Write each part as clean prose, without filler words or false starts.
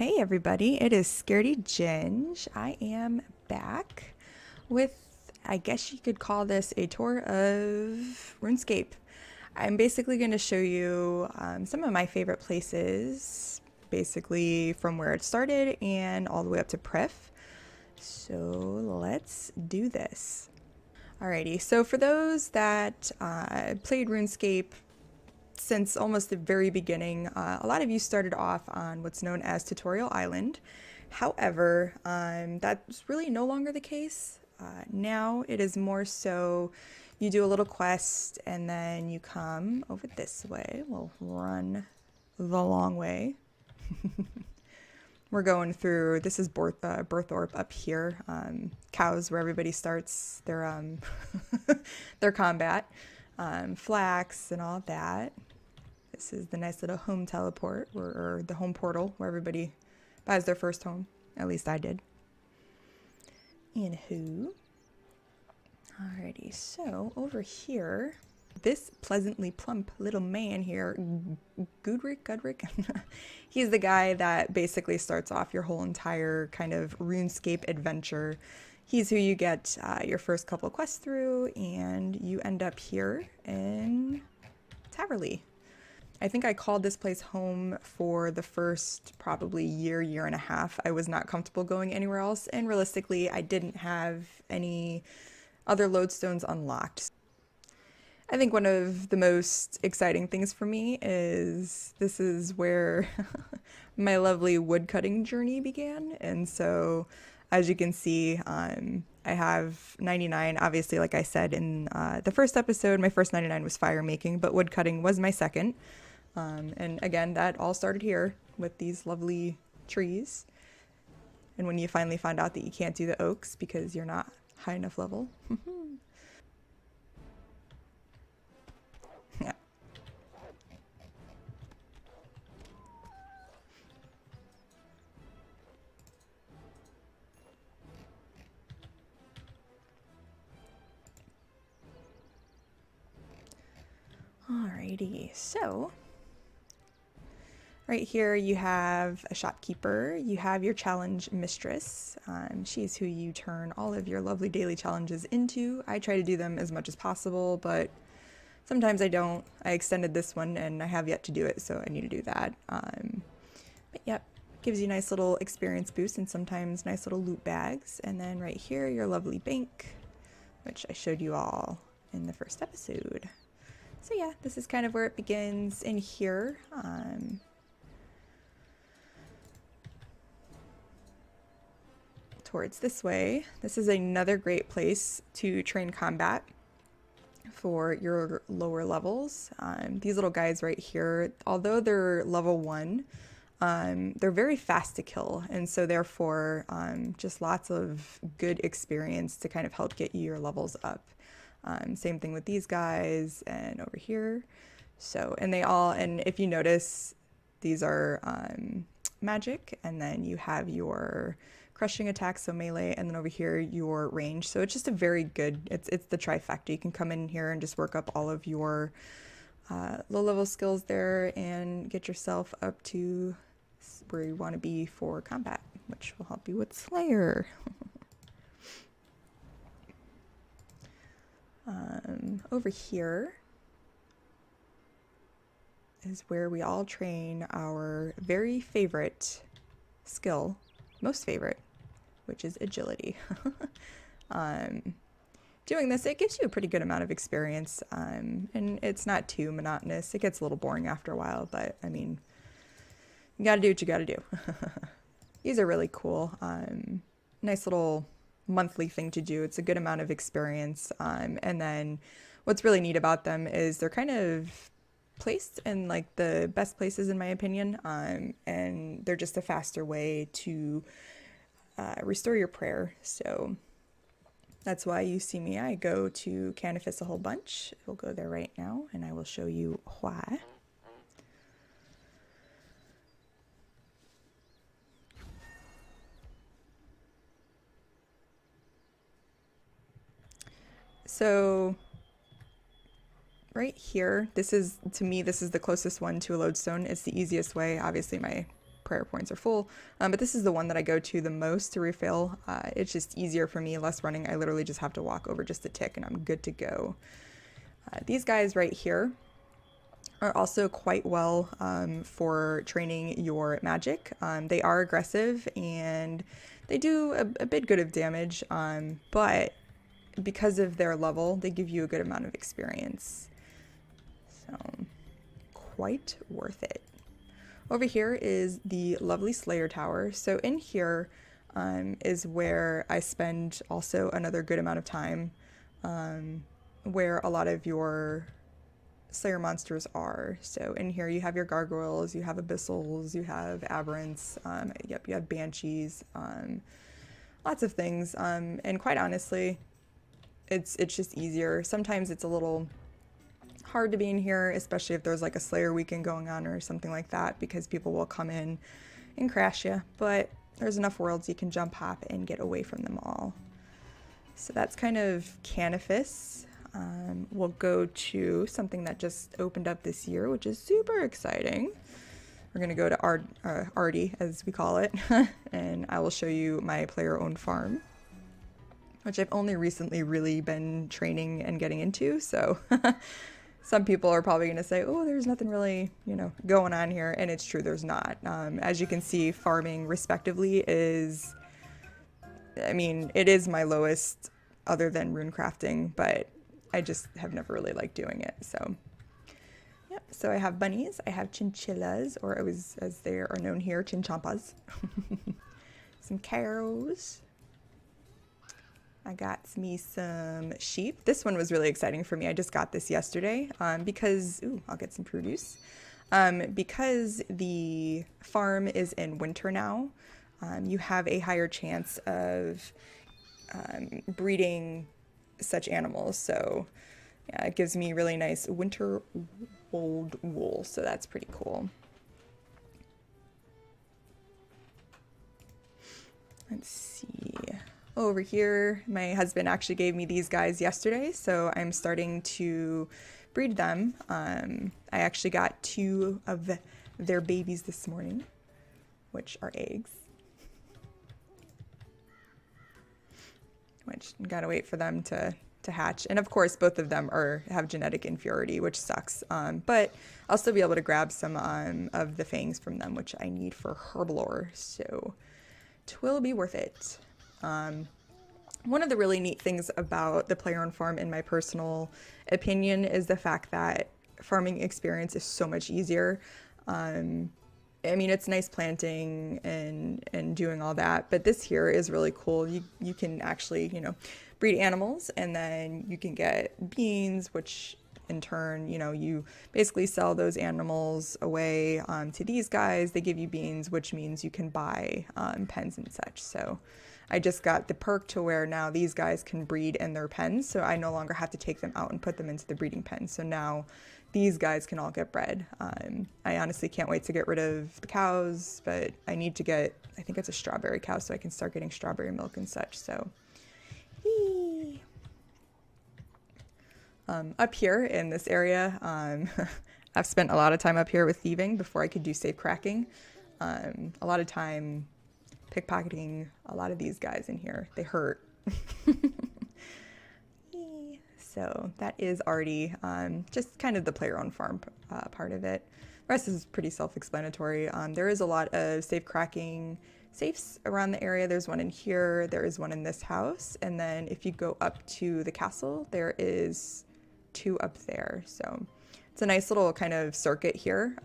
Hey everybody, it is ScardyGinge's. I am back with, I guess you could call this a tour of RuneScape. I'm basically going to show you some of my favorite places, basically from where it started and all the way up to Prif. So let's do this. Alrighty, so for those that played RuneScape since almost the very beginning, a lot of you started off on what's known as Tutorial Island. However, that's really no longer the case. Now it is more so you do a little quest and then you come over this way. We'll run the long way. We're going through, this is Berthorpe up here. Cows, where everybody starts their, their combat. Flax and all that. This is the nice little home teleport, or the home portal, where everybody buys their first home. At least I did. Anywho. Alrighty, so over here, this pleasantly plump little man here, Gudrick, he's the guy that basically starts off your whole entire kind of RuneScape adventure. He's who you get your first couple of quests through, and you end up here in Taverley. I think I called this place home for the first probably year and a half. I was not comfortable going anywhere else, and realistically, I didn't have any other lodestones unlocked. I think one of the most exciting things for me is this is where my lovely woodcutting journey began, and so as you can see, I have 99, obviously, like I said in the first episode, my first 99 was fire making, but woodcutting was my second. And again, that all started here with these lovely trees. And when you finally find out that you can't do the oaks because you're not high enough level. Yeah. Alrighty, so right here you have a shopkeeper, you have your challenge mistress. She's who you turn all of your lovely daily challenges into. I try to do them as much as possible, but sometimes I don't. I extended this one and I have yet to do it, so I need to do that. But yep, gives you a nice little experience boost and sometimes nice little loot bags. And then right here, your lovely bank, which I showed you all in the first episode. So yeah, this is kind of where it begins in here. Towards this way, this is another great place to train combat for your lower levels. These little guys right here, although they're level 1, they're very fast to kill, and so therefore just lots of good experience to kind of help get you your levels up. Same thing with these guys and over here. So, and they all, and if you notice, these are magic, and then you have your crushing attack, so melee, and then over here your range. So it's just a very good, it's the trifecta. You can come in here and just work up all of your low level skills there and get yourself up to where you want to be for combat, which will help you with Slayer. Over here is where we all train our very favorite skill, most favorite, which is agility. Doing this, it gives you a pretty good amount of experience, and it's not too monotonous. It gets a little boring after a while, but I mean, you gotta do what you gotta do. These are really cool. Nice little monthly thing to do. It's a good amount of experience, and then what's really neat about them is they're kind of placed in like the best places in my opinion, and they're just a faster way to restore your prayer. So that's why you see me, I go to Canifis a whole bunch. We'll go there right now and I will show you why. So right here, this is, to me, this is the closest one to a lodestone. It's the easiest way. Obviously my prayer points are full. But this is the one that I go to the most to refill. It's just easier for me, less running. I literally just have to walk over just a tick and I'm good to go. These guys right here are also quite well for training your magic. They are aggressive and they do a bit good of damage, but because of their level, they give you a good amount of experience. So, quite worth it. Over here is the lovely Slayer Tower. So in here is where I spend also another good amount of time, where a lot of your Slayer monsters are. So in here you have your gargoyles, you have abyssals, you have aberrants, yep, you have banshees, lots of things. And quite honestly, it's just easier. Sometimes it's a little hard to be in here, especially if there's like a Slayer weekend going on or something like that, because people will come in and crash you. But there's enough worlds you can jump hop and get away from them all. So that's kind of Canifis. We'll go to something that just opened up this year, which is super exciting. We're going to go to Artie, as we call it, and I will show you my player-owned farm, which I've only recently really been training and getting into. So some people are probably going to say, oh, there's nothing really, you know, going on here. And it's true, there's not. As you can see, farming respectively is, I mean, it is my lowest other than rune crafting, but I just have never really liked doing it. So, yep. So I have bunnies, I have chinchillas, or as they are known here, chinchampas. Some cows. I got me some sheep. This one was really exciting for me. I just got this yesterday because, ooh, I'll get some produce. Because the farm is in winter now, you have a higher chance of breeding such animals. So yeah, it gives me really nice winter old wool. So that's pretty cool. Let's see. Over here, my husband actually gave me these guys yesterday, so I'm starting to breed them. I actually got 2 of their babies this morning, which are eggs. Which gotta wait for them to hatch. And of course, both of them have genetic inferiority, which sucks. But I'll still be able to grab some of the fangs from them, which I need for herblore, so it will be worth it. One of the really neat things about the player-owned farm, in my personal opinion, is the fact that farming experience is so much easier. I mean, it's nice planting and doing all that, but this here is really cool. You can actually, you know, breed animals, and then you can get beans, which in turn, you know, you basically sell those animals away to these guys. They give you beans, which means you can buy pens and such. So I just got the perk to where now these guys can breed in their pens, so I no longer have to take them out and put them into the breeding pen. So now these guys can all get bred. I honestly can't wait to get rid of the cows, but I need to get, I think it's a strawberry cow, so I can start getting strawberry milk and such. So yee. Up here in this area, I've spent a lot of time up here with thieving before I could do safe cracking. A lot of time pickpocketing a lot of these guys in here. They hurt. So that is already just kind of the player-owned farm part of it. The rest is pretty self-explanatory. There is a lot of safe cracking safes around the area. There's one in here, there is one in this house, and then if you go up to the castle, there is 2 up there. So it's a nice little kind of circuit here.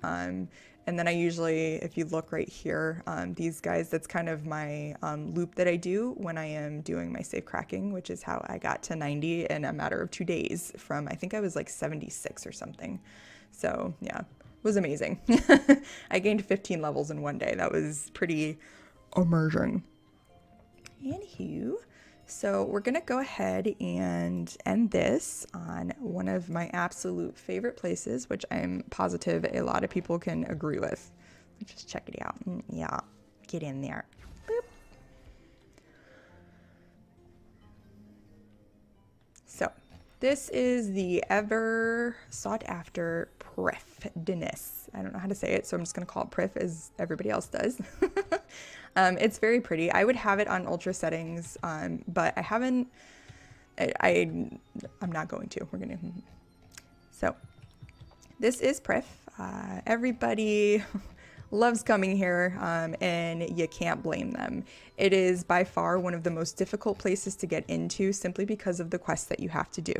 And then I usually, if you look right here, these guys, that's kind of my loop that I do when I am doing my safe cracking, which is how I got to 90 in a matter of 2 days from, I think I was like 76 or something. So yeah, it was amazing. I gained 15 levels in 1 day. That was pretty immersion. Anywho, so we're gonna go ahead and end this on one of my absolute favorite places, which I'm positive a lot of people can agree with. Let's just check it out. Yeah, get in there. Boop. So This is the ever sought after Prif Dennis. I don't know how to say it, so I'm just going to call it Prif as everybody else does. It's very pretty. I would have it on ultra settings, but I haven't. I'm not going to. We're going to. So this is Prif. Everybody loves coming here, and you can't blame them. It is by far one of the most difficult places to get into simply because of the quests that you have to do.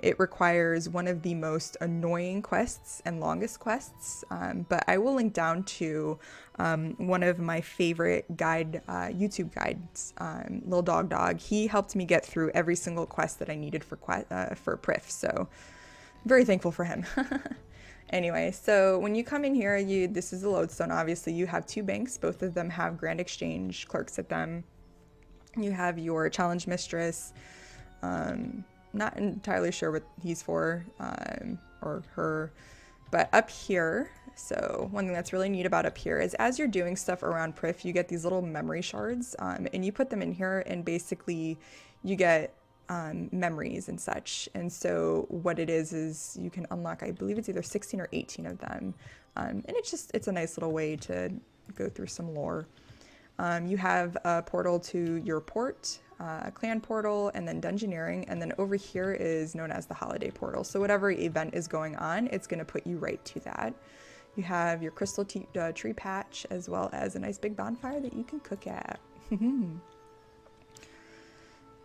It requires one of the most annoying quests and longest quests, but I will link down to one of my favorite YouTube guides, Lil Dog. He helped me get through every single quest that I needed for Prif, so I'm very thankful for him. Anyway, so when you come in here, this is a lodestone. Obviously, you have two banks. Both of them have Grand Exchange clerks at them. You have your challenge mistress. Not entirely sure what he's for, or her, but up here. So one thing that's really neat about up here is as you're doing stuff around Prif, you get these little memory shards, and you put them in here, and basically you get memories and such. And so what it is you can unlock, I believe it's either 16 or 18 of them, and it's a nice little way to go through some lore. You have a portal to your port, a clan portal, and then dungeoneering, and then over here is known as the holiday portal. So whatever event is going on, it's going to put you right to that. You have your crystal tree patch, as well as a nice big bonfire that you can cook at.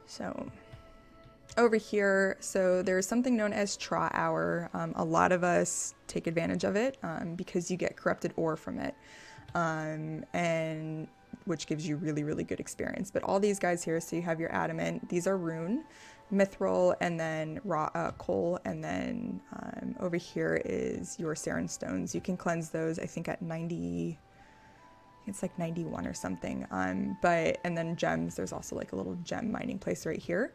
So over here, so there's something known as Tra Hour. A lot of us take advantage of it because you get corrupted ore from it, and which gives you really, really good experience. But all these guys here, so you have your adamant, these are rune, mithril, and then raw coal, and then over here is your sarin stones. You can cleanse those, I think at 90, it's like 91 or something. And then gems, there's also like a little gem mining place right here,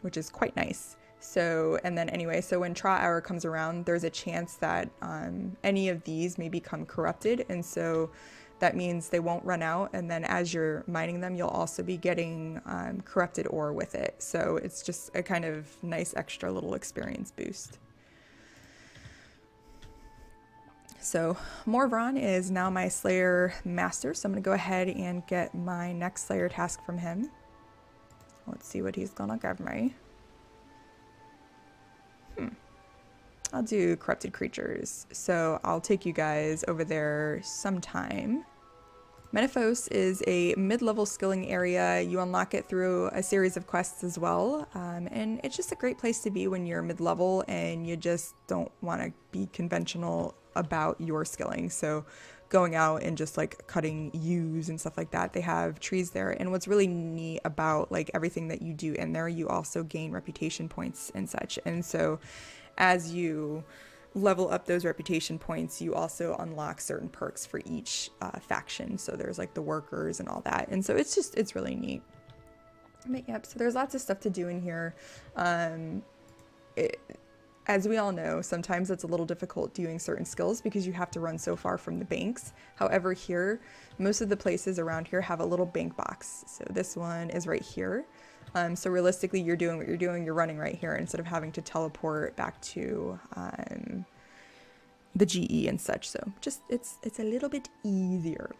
which is quite nice. So, and then anyway, so when Tra Hour comes around, there's a chance that any of these may become corrupted, and so that means they won't run out, and then as you're mining them, you'll also be getting corrupted ore with it. So it's just a kind of nice extra little experience boost. So Morvron is now my Slayer Master, so I'm going to go ahead and get my next Slayer task from him. Let's see what he's going to give me. I'll do corrupted creatures, so I'll take you guys over there sometime. Menaphos is a mid-level skilling area. You unlock it through a series of quests as well, and it's just a great place to be when you're mid-level and you just don't want to be conventional about your skilling. So going out and just like cutting yews and stuff like that, they have trees there, and what's really neat about like everything that you do in there, you also gain reputation points and such. And so as you level up those reputation points, you also unlock certain perks for each faction. So there's like the workers and all that. And so it's really neat. But yep, so there's lots of stuff to do in here. As we all know, sometimes it's a little difficult doing certain skills because you have to run so far from the banks. However, here, most of the places around here have a little bank box. So this one is right here. So realistically, you're doing what you're doing, you're running right here instead of having to teleport back to the GE and such. So just, it's a little bit easier.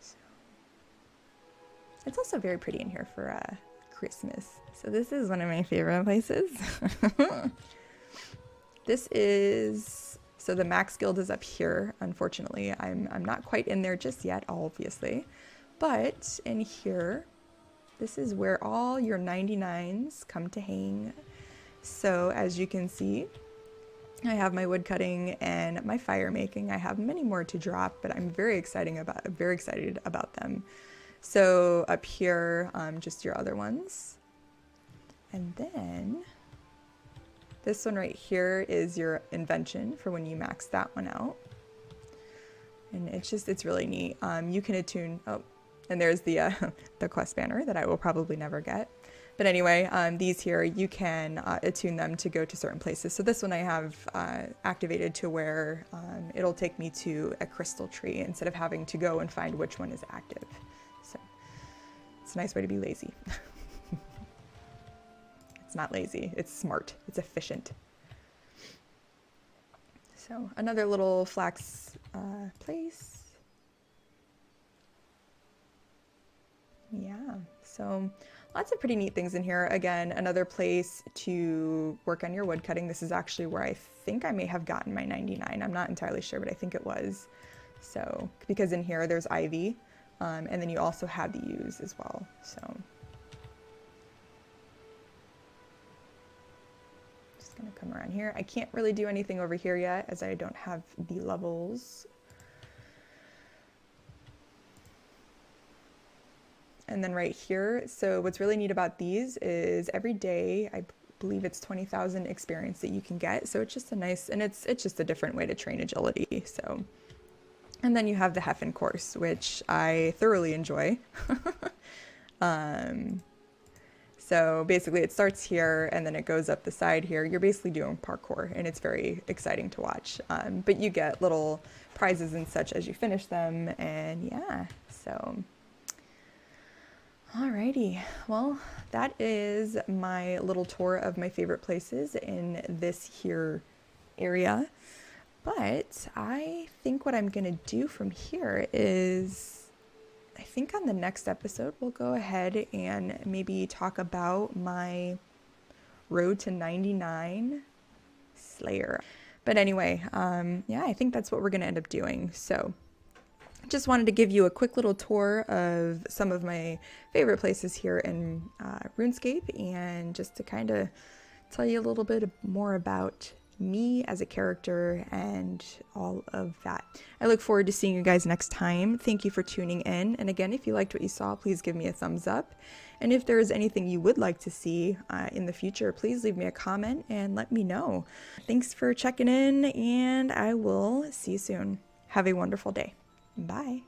So, it's also very pretty in here for Christmas. So this is one of my favorite places. This is, so the Max Guild is up here. Unfortunately, I'm not quite in there just yet, obviously. But in here, this is where all your 99s come to hang. So as you can see, I have my wood cutting and my fire making. I have many more to drop, but I'm very excited about them. So up here, just your other ones. And then this one right here is your invention for when you max that one out. And it's really neat. You can attune, and there's the quest banner that I will probably never get. But anyway, these here, you can attune them to go to certain places. So this one I have activated to where it'll take me to a crystal tree instead of having to go and find which one is active. So it's a nice way to be lazy. It's not lazy, it's smart, it's efficient. So another little flax place. Yeah, so lots of pretty neat things in here. Again, another place to work on your wood cutting. This is actually where I think I may have gotten my 99. I'm not entirely sure, but I think it was. So, because in here there's ivy, and then you also have the yews as well. So, just gonna come around here. I can't really do anything over here yet as I don't have the levels. And then right here, so what's really neat about these is every day, I believe it's 20,000 experience that you can get. So it's just a nice, and it's just a different way to train agility. So, and then you have the Heffen course, which I thoroughly enjoy. So basically it starts here and then it goes up the side here. You're basically doing parkour and it's very exciting to watch. But you get little prizes and such as you finish them, and yeah, so. Alrighty, well, that is my little tour of my favorite places in this here area. But I think what I'm gonna do from here is, I think on the next episode, we'll go ahead and maybe talk about my road to 99 Slayer. But anyway, yeah, I think that's what we're gonna end up doing. So just wanted to give you a quick little tour of some of my favorite places here in RuneScape, and just to kind of tell you a little bit more about me as a character and all of that. I look forward to seeing you guys next time. Thank you for tuning in. And again, if you liked what you saw, please give me a thumbs up. And if there is anything you would like to see in the future, please leave me a comment and let me know. Thanks for checking in, and I will see you soon. Have a wonderful day. Bye.